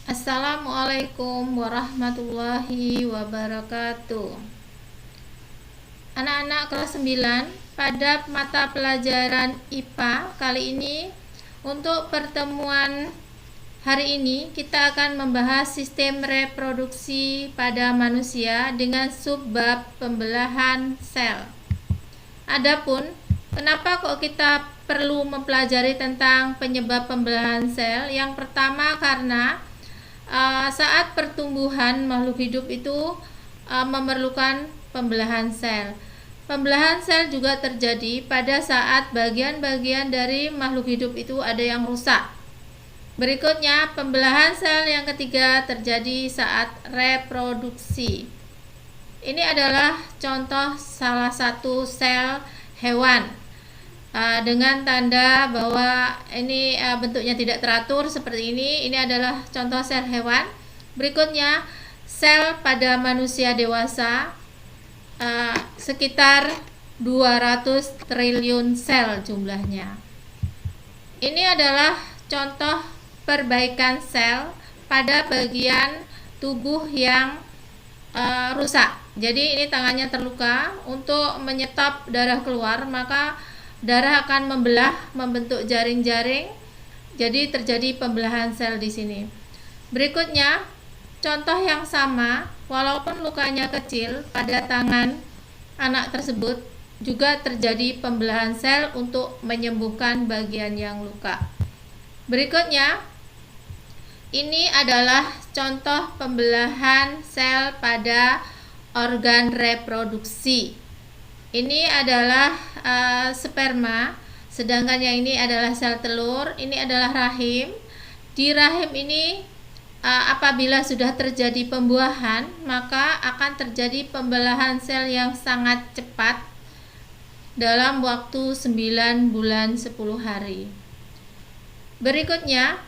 Assalamualaikum warahmatullahi wabarakatuh. Anak-anak kelas 9 pada mata pelajaran IPA kali ini, untuk pertemuan hari ini kita akan membahas sistem reproduksi pada manusia dengan subbab pembelahan sel. Adapun kenapa kok kita perlu mempelajari tentang penyebab pembelahan sel? Yang pertama karena saat pertumbuhan makhluk hidup itu memerlukan pembelahan sel. Pembelahan sel juga terjadi pada saat bagian-bagian dari makhluk hidup itu ada yang rusak. Berikutnya, pembelahan sel yang ketiga terjadi saat reproduksi. Ini adalah contoh salah satu sel hewan dengan tanda bahwa ini bentuknya tidak teratur seperti ini. Ini adalah contoh sel hewan. Berikutnya, sel pada manusia dewasa sekitar 200 triliun sel jumlahnya. Ini adalah contoh perbaikan sel pada bagian tubuh yang rusak. Jadi ini tangannya terluka, untuk menyetop darah keluar maka darah akan membentuk jaring-jaring. Jadi terjadi pembelahan sel di sini. Berikutnya, contoh yang sama, walaupun lukanya kecil pada tangan anak tersebut, juga terjadi pembelahan sel untuk menyembuhkan bagian yang luka. Berikutnya, ini adalah contoh pembelahan sel pada organ reproduksi. Ini adalah sperma, sedangkan yang ini adalah sel telur. Ini adalah rahim. Di rahim ini apabila sudah terjadi pembuahan, maka akan terjadi pembelahan sel yang sangat cepat dalam waktu 9 bulan 10 hari. Berikutnya,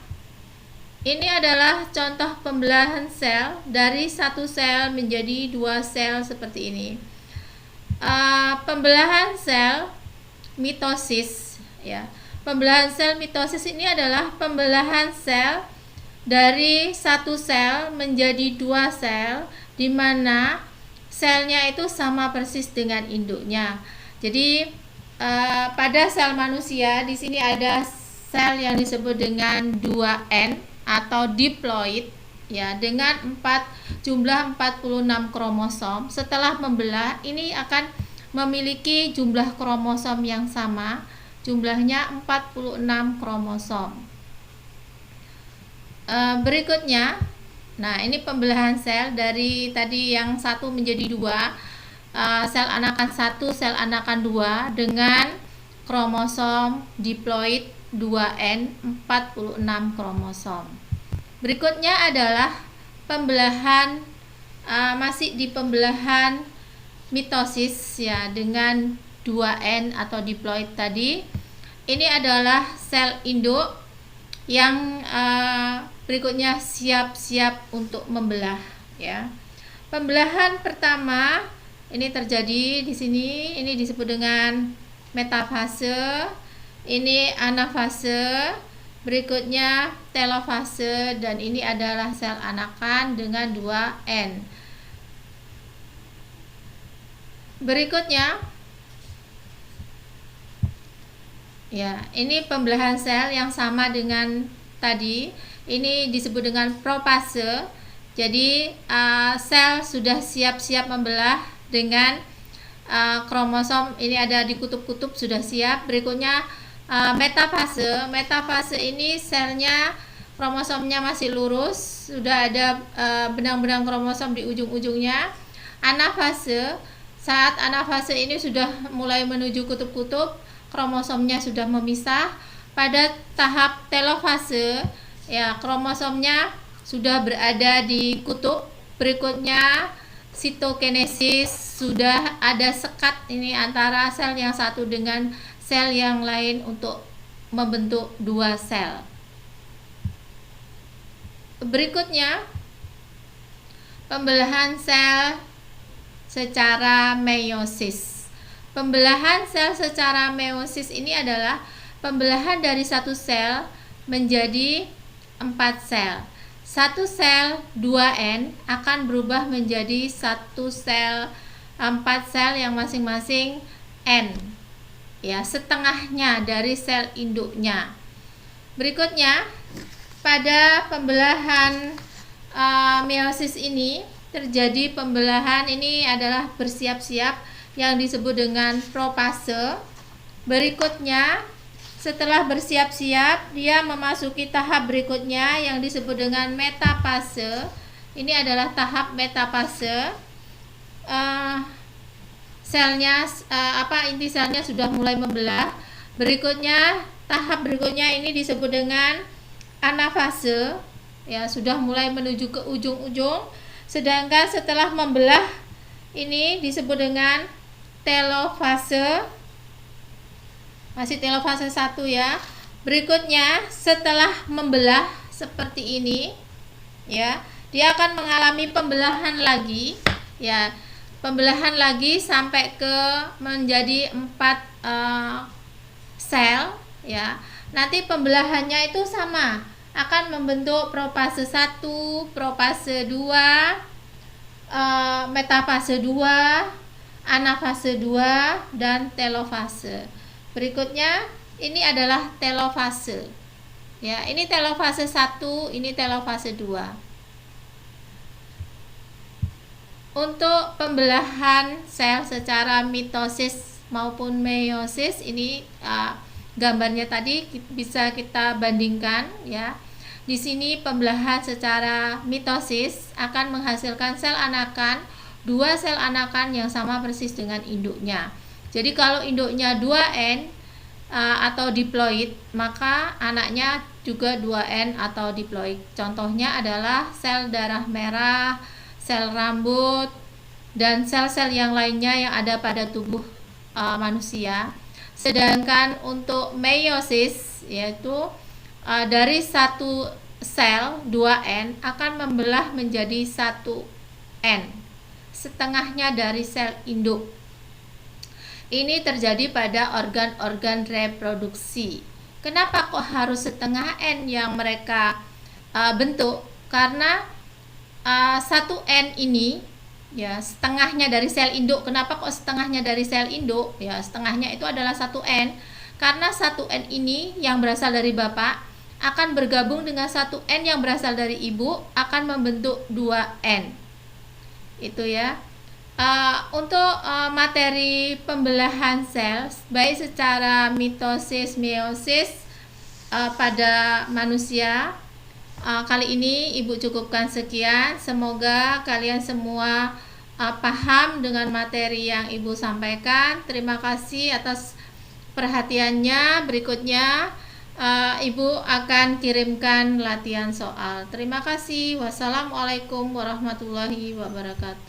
ini adalah contoh pembelahan sel dari satu sel menjadi 2 sel seperti ini. Pembelahan sel mitosis, ya. Pembelahan sel mitosis ini adalah pembelahan sel dari satu sel menjadi 2 sel, di mana selnya itu sama persis dengan induknya. Jadi pada sel manusia di sini ada sel yang disebut dengan 2N atau diploid, ya, dengan jumlah 46 kromosom. Setelah membelah, ini akan memiliki jumlah kromosom yang sama, jumlahnya 46 kromosom. Berikutnya, nah ini pembelahan sel dari tadi yang satu menjadi 2, sel anakan 1, sel anakan 2 dengan kromosom diploid 2N 46 kromosom. Berikutnya adalah pembelahan masih di pembelahan mitosis, ya, dengan 2N atau diploid tadi. Ini adalah sel induk yang berikutnya siap-siap untuk membelah, ya. Pembelahan pertama ini terjadi di sini, ini disebut dengan metafase, ini anafase, berikutnya telofase, dan ini adalah sel anakan dengan 2N. Berikutnya, ya, ini pembelahan sel yang sama dengan tadi. Ini disebut dengan profase. Jadi sel sudah siap-siap membelah dengan kromosom ini ada di kutub-kutub, sudah siap. Berikutnya metafase. Metafase ini selnya kromosomnya masih lurus, sudah ada benang-benang kromosom di ujung-ujungnya. Anafase, saat anafase ini sudah mulai menuju kutub-kutub, kromosomnya sudah memisah. Pada tahap telofase, ya, kromosomnya sudah berada di kutub. Berikutnya sitokinesis, sudah ada sekat ini antara sel yang satu dengan sel yang lain untuk membentuk 2 sel. Berikutnya, pembelahan sel secara meiosis. Pembelahan sel secara meiosis ini adalah pembelahan dari satu sel menjadi 4 sel. satu sel 2N akan berubah menjadi satu sel 4 sel yang masing-masing N, ya, setengahnya dari sel induknya. Berikutnya, pada pembelahan meiosis ini terjadi pembelahan, ini adalah bersiap-siap yang disebut dengan profase. Berikutnya, setelah bersiap-siap, dia memasuki tahap berikutnya yang disebut dengan metafase. Ini adalah tahap metafase. Inti selnya sudah mulai membelah. Berikutnya, tahap berikutnya ini disebut dengan anafase, ya, sudah mulai menuju ke ujung-ujung. Sedangkan setelah membelah ini disebut dengan telofase. Masih telofase 1 ya. Berikutnya setelah membelah seperti ini, ya, dia akan mengalami pembelahan lagi, ya, pembelahan lagi sampai ke menjadi 4 sel, ya. Nanti pembelahannya itu sama, akan membentuk profase 1, profase 2, metafase 2, anafase 2, dan telofase. Berikutnya ini adalah telofase. Ya, ini telofase 1, ini telofase 2. Untuk pembelahan sel secara mitosis maupun meiosis ini gambarnya tadi bisa kita bandingkan, ya. Di sini pembelahan secara mitosis akan menghasilkan sel anakan, 2 sel anakan yang sama persis dengan induknya. Jadi kalau induknya 2N atau diploid, maka anaknya juga 2N atau diploid. Contohnya adalah sel darah merah, sel rambut, dan sel-sel yang lainnya yang ada pada tubuh manusia. Sedangkan untuk meiosis, yaitu dari satu sel 2N akan membelah menjadi 1N, setengahnya dari sel induk. Ini terjadi pada organ-organ reproduksi. Kenapa kok harus setengah N yang mereka bentuk? Karena 1N ini, ya, setengahnya dari sel induk. Kenapa kok setengahnya dari sel induk? Ya, setengahnya itu adalah 1N. Karena 1N ini yang berasal dari bapak akan bergabung dengan 1N yang berasal dari ibu, akan membentuk 2N. Itu ya. Untuk materi pembelahan sel baik secara mitosis meiosis pada manusia, kali ini ibu cukupkan sekian. Semoga kalian semua paham dengan materi yang ibu sampaikan. Terima kasih atas perhatiannya. Berikutnya ibu akan kirimkan latihan soal. Terima kasih. Wassalamualaikum warahmatullahi wabarakatuh.